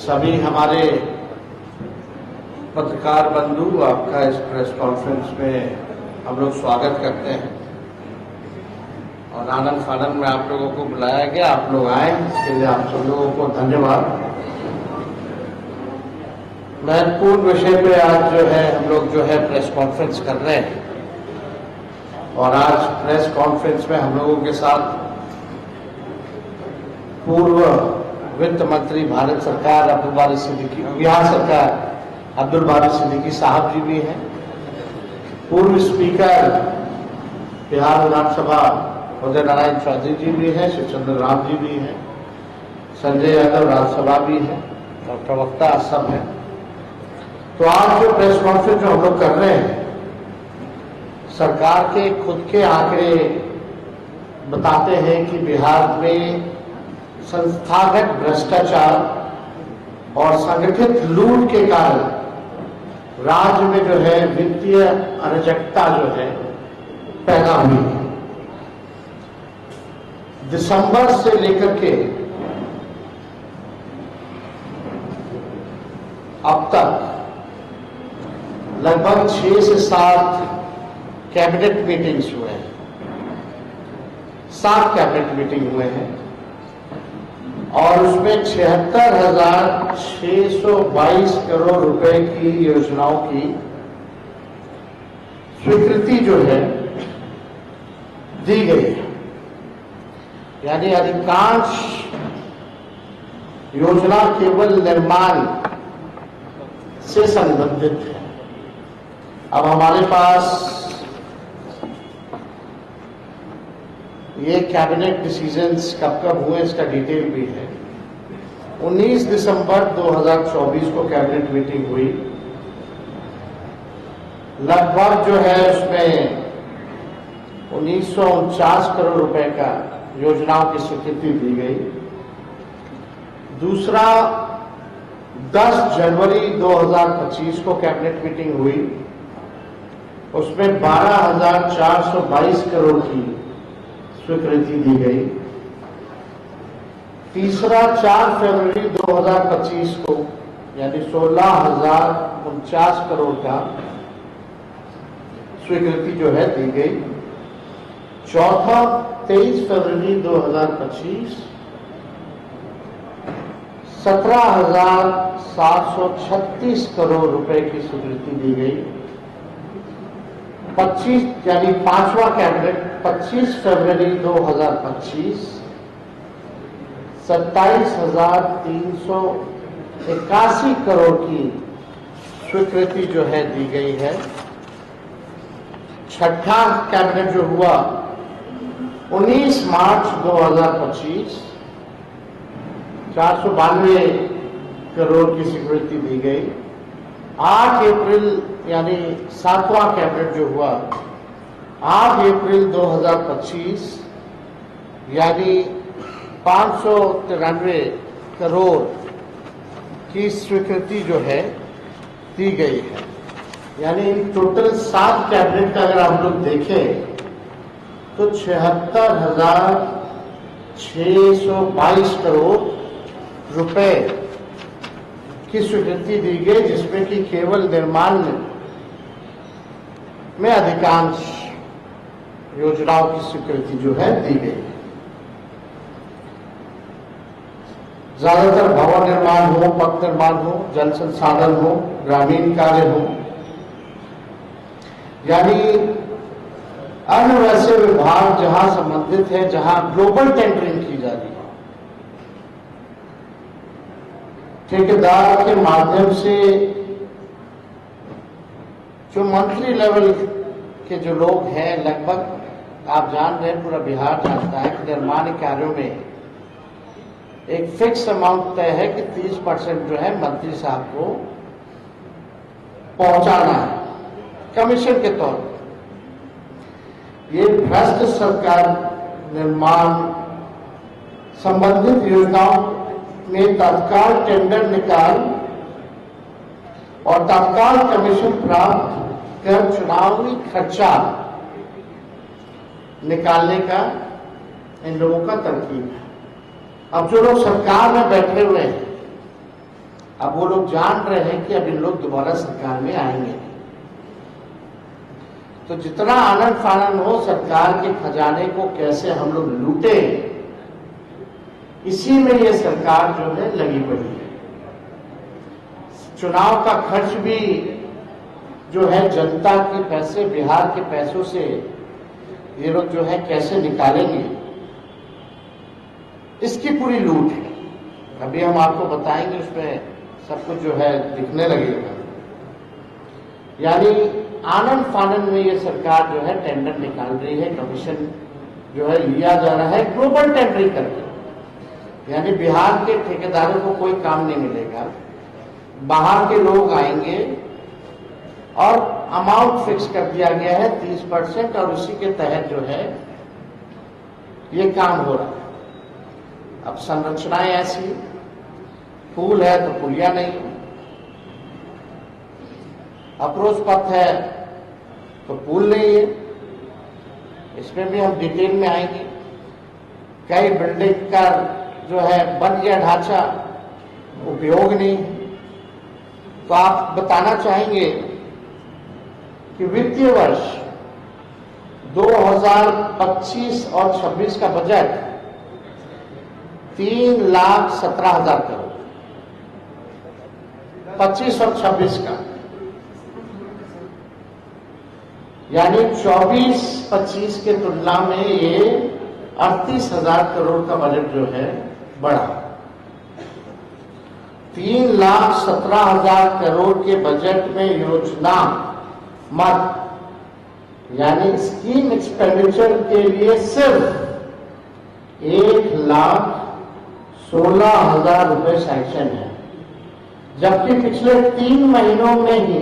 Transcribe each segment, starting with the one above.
सभी हमारे पत्रकार बंधु, आपका इस प्रेस कॉन्फ्रेंस में हम लोग स्वागत करते हैं और आनंद फानंद में आप लोगों को बुलाया गया, आप लोग आए, इसके लिए आप सब लोगों को धन्यवाद। महत्वपूर्ण विषय पे आज जो है हम लोग जो है प्रेस कॉन्फ्रेंस कर रहे हैं और आज प्रेस कॉन्फ्रेंस में हम लोगों के साथ पूर्व वित्त मंत्री भारत सरकार अब्दुल बारी सिद्दीकी, बिहार सरकार अब्दुल बारी सिद्दीकी साहब जी भी हैं, पूर्व स्पीकर बिहार विधानसभा उदय नारायण चौधरी जी भी हैं, शिवचंद्र राम जी भी हैं, संजय यादव राज्यसभा भी हैं और प्रवक्ता सब हैं। तो आज जो प्रेस कॉन्फ्रेंस जो हम लोग कर रहे हैं, सरकार के खुद के आंकड़े बताते हैं कि बिहार में संस्थागत भ्रष्टाचार और संगठित लूट के कारण राज्य में जो है वित्तीय अराजकता जो है पैदा हुई है। दिसंबर से लेकर के अब तक लगभग 6 से 7 कैबिनेट मीटिंग्स हुए हैं, 7 कैबिनेट मीटिंग हुए हैं और उसमें 76,622 करोड़ रुपए की योजनाओं की स्वीकृति जो है दी गई है। यानी अधिकांश योजना केवल निर्माण से संबंधित है। अब हमारे पास ये कैबिनेट डिसीजंस कब कब हुए इसका डिटेल भी है। 19 दिसंबर 2024 को कैबिनेट मीटिंग हुई। लगभग जो है उसमें 1949 करोड़ रुपए का योजनाओं की स्वीकृति दी गई। दूसरा 10 जनवरी 2025 को कैबिनेट मीटिंग हुई, उसमें 12,422 करोड़ की स्वीकृति दी गई। तीसरा 4 फरवरी 2025 को यानी 16,049 करोड़ का स्वीकृति जो है दी गई। चौथा 23 फरवरी 2025 17,736 करोड़ रुपए की स्वीकृति दी गई। 25 यानी 5वां कैबिनेट 25 फरवरी 2025 27,381 करोड़ की स्वीकृति जो है दी गई है। छठा कैबिनेट जो हुआ 19 मार्च 2025 492 करोड़ की स्वीकृति दी गई। 8 अप्रैल यानी 7वां कैबिनेट जो हुआ 8 अप्रैल 2025 यानी 593 करोड़ की स्वीकृति जो है दी गई है। यानी टोटल 7 कैबिनेट का अगर हम लोग देखें तो 76,622 करोड़ रुपए की स्वीकृति दी गई, जिसमें कि केवल निर्माण में अधिकांश योजनाओं की स्वीकृति जो है दी गई। ज्यादातर भवन निर्माण हो, पथ निर्माण हो, जल संसाधन हो, ग्रामीण कार्य हो, यानी अन्य वैसे विभाग जहां संबंधित है, जहां ग्लोबल टेंडरिंग की जा रही है, ठेकेदार के माध्यम से जो मंथली लेवल के जो लोग हैं, लगभग आप जान रहे हैं, पूरा बिहार जानता है कि निर्माण कार्यों में एक फिक्स अमाउंट तय है कि 30% जो है मंत्री साहब को पहुंचाना है कमीशन के तौर पर। ये भ्रष्ट सरकार निर्माण संबंधित योजनाओं में तत्काल टेंडर निकाल और तत्काल कमीशन प्राप्त कर चुनावी खर्चा निकालने का इन लोगों का तरकीब है। अब जो लोग सरकार में बैठे हुए हैं अब वो लोग जान रहे हैं कि अब इन लोग दोबारा सरकार में आएंगे, तो जितना आनंद फानन हो सरकार के खजाने को कैसे हम लोग लूटे, इसी में ये सरकार जो है लगी पड़ी है। चुनाव का खर्च भी जो है जनता के पैसे, बिहार के पैसों से ये लोग जो है कैसे निकालेंगे, इसकी पूरी लूट है। अभी हम आपको बताएंगे, उसमें सब कुछ जो है दिखने लगेगा। यानी आनंद फानन में ये सरकार जो है टेंडर निकाल रही है, कमीशन जो है लिया जा रहा है ग्लोबल टेंडरिंग करके। यानी बिहार के ठेकेदारों को कोई काम नहीं मिलेगा, बाहर के लोग आएंगे और अमाउंट फिक्स कर दिया गया है 30%, और उसी के तहत जो है ये काम हो रहा है। अब संरचनाएं ऐसी, पुल है तो पुलिया नहीं, अप्रोच पथ है तो पुल नहीं है, इसमें भी हम डिटेल में आएंगे। कई बिल्डिंग का जो है बन गया ढांचा, उपयोग नहीं। तो आप बताना चाहेंगे कि वित्तीय वर्ष 2025 और 26 का बजट 3,17,000 करोड़, 25 और 26 का, यानी 24-25 के तुलना में ये 38,000 करोड़ का बजट जो है बढ़ा। 3,17,000 करोड़ के बजट में योजना मद यानी स्कीम एक्सपेंडिचर के लिए सिर्फ 1,16,000 रुपए सैंक्शन है, जबकि पिछले 3 महीनों में ही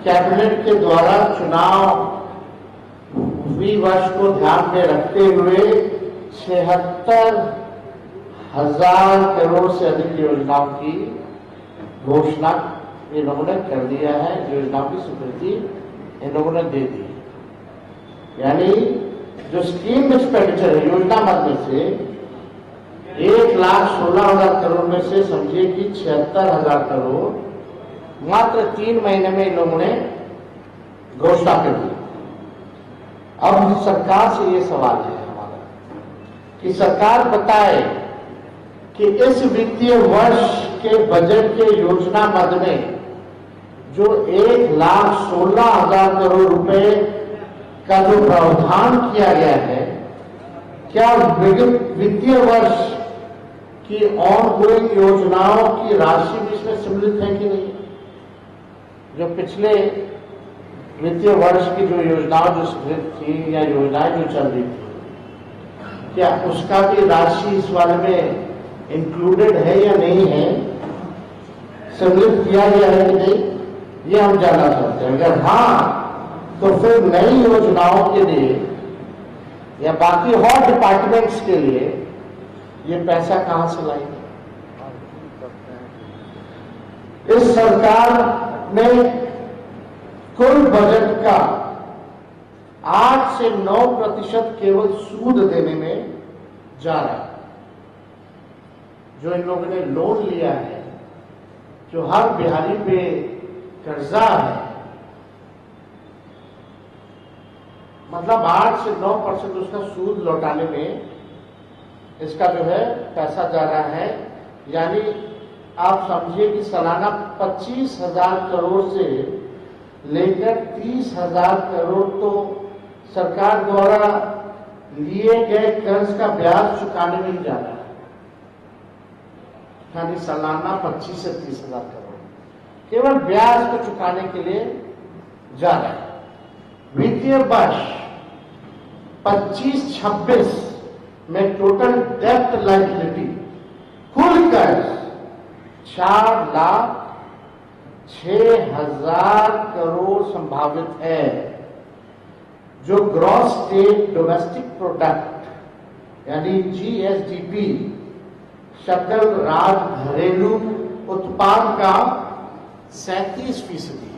कैबिनेट के द्वारा चुनाव वर्ष को ध्यान में रखते हुए 76,000 करोड़ से अधिक योजनाओं की घोषणा इन लोगों ने कर दिया है, योजनाओं की स्वीकृति इन लोगों ने दे दी। यानी जो स्कीम एक्सपेंडिचर है योजना मद में से 1,16,000 करोड़ में से समझिए कि 76,000 करोड़ मात्र 3 महीने में इन लोगों ने घोषणा कर दी। अब सरकार से ये सवाल है हमारा कि सरकार बताए कि इस वित्तीय वर्ष के बजट के योजना मद में जो 1,16,000 करोड़ रुपए का जो प्रावधान किया गया है, क्या वित्तीय वर्ष की ऑनगोइंग योजनाओं की राशि भी इसमें सम्मिलित है कि नहीं? जो पिछले वित्तीय वर्ष की जो योजनाएं जो स्वीकृत थी या योजनाएं जो चल रही थी, क्या उसका भी राशि इस वाले में इंक्लूडेड है या नहीं है, सम्मिलित किया गया है कि नहीं, ये हम जानना चाहते हैं। अगर हाँ, तो फिर नई योजनाओं के लिए या बाकी और डिपार्टमेंट्स के लिए ये पैसा कहां से लाएंगे? इस सरकार ने कुल बजट का 8 से 9% केवल सूद देने में जा रहा है। जो इन लोगों ने लोन लिया है, जो हर बिहारी पे कर्जा है, मतलब 8 से 9% उसका सूद लौटाने में इसका जो है पैसा जा रहा है। यानी आप समझिए कि सालाना 25,000 करोड़ से लेकर 30,000 करोड़ तो सरकार द्वारा लिए गए कर्ज का ब्याज चुकाने में ही जा रहा है। यानी सालाना 25 से 30,000 करोड़ केवल ब्याज को चुकाने के लिए जा रहा है। वित्तीय वर्ष 25-26 में टोटल डेब्ट लायबिलिटी कुल कर्ज 4,06,000 करोड़ संभावित है, जो ग्रॉस स्टेट डोमेस्टिक प्रोडक्ट यानी जीएसडीपी सकल राज्य घरेलू उत्पाद का 37% है।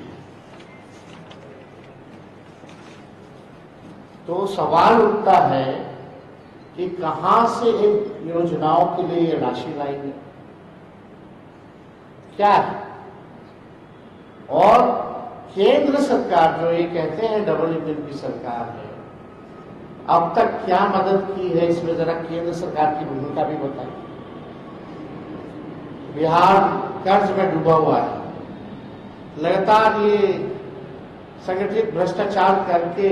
तो सवाल उठता है कि कहां से इन योजनाओं के लिए ये राशि लाएंगे? क्या है? और केंद्र सरकार जो ये कहते हैं डबल इंजन की सरकार है, अब तक क्या मदद की है, इसमें जरा केंद्र सरकार की भूमिका भी बताइए। बिहार कर्ज में डूबा हुआ है, लगातार ये संगठित भ्रष्टाचार करके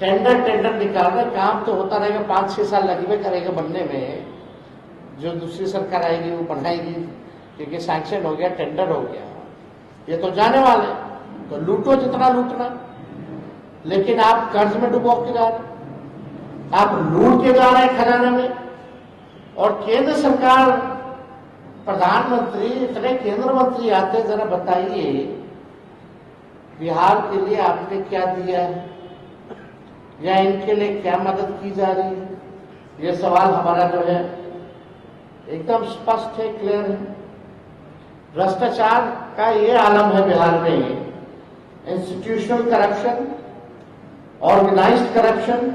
टेंडर निकालना, काम तो होता रहेगा, 5-6 साल लगेगा करेगा बनने में। जो दूसरी सरकार आएगी वो बनाएगी, क्योंकि सैंक्शन हो गया, टेंडर हो गया, ये तो जाने वाले, तो लूटो जितना लूटना। लेकिन आप कर्ज में डुबो के जा रहे, आप लूट के जा रहे हैं खजाने में। और केंद्र सरकार, प्रधानमंत्री, इतने केंद्र मंत्री आते, जरा बताइए बिहार के लिए आपने क्या दिया है या इनके लिए क्या मदद की जा रही है? ये सवाल हमारा जो है एकदम स्पष्ट है, क्लियर है। भ्रष्टाचार का ये आलम है बिहार में, इंस्टीट्यूशनल करप्शन, ऑर्गेनाइज्ड करप्शन,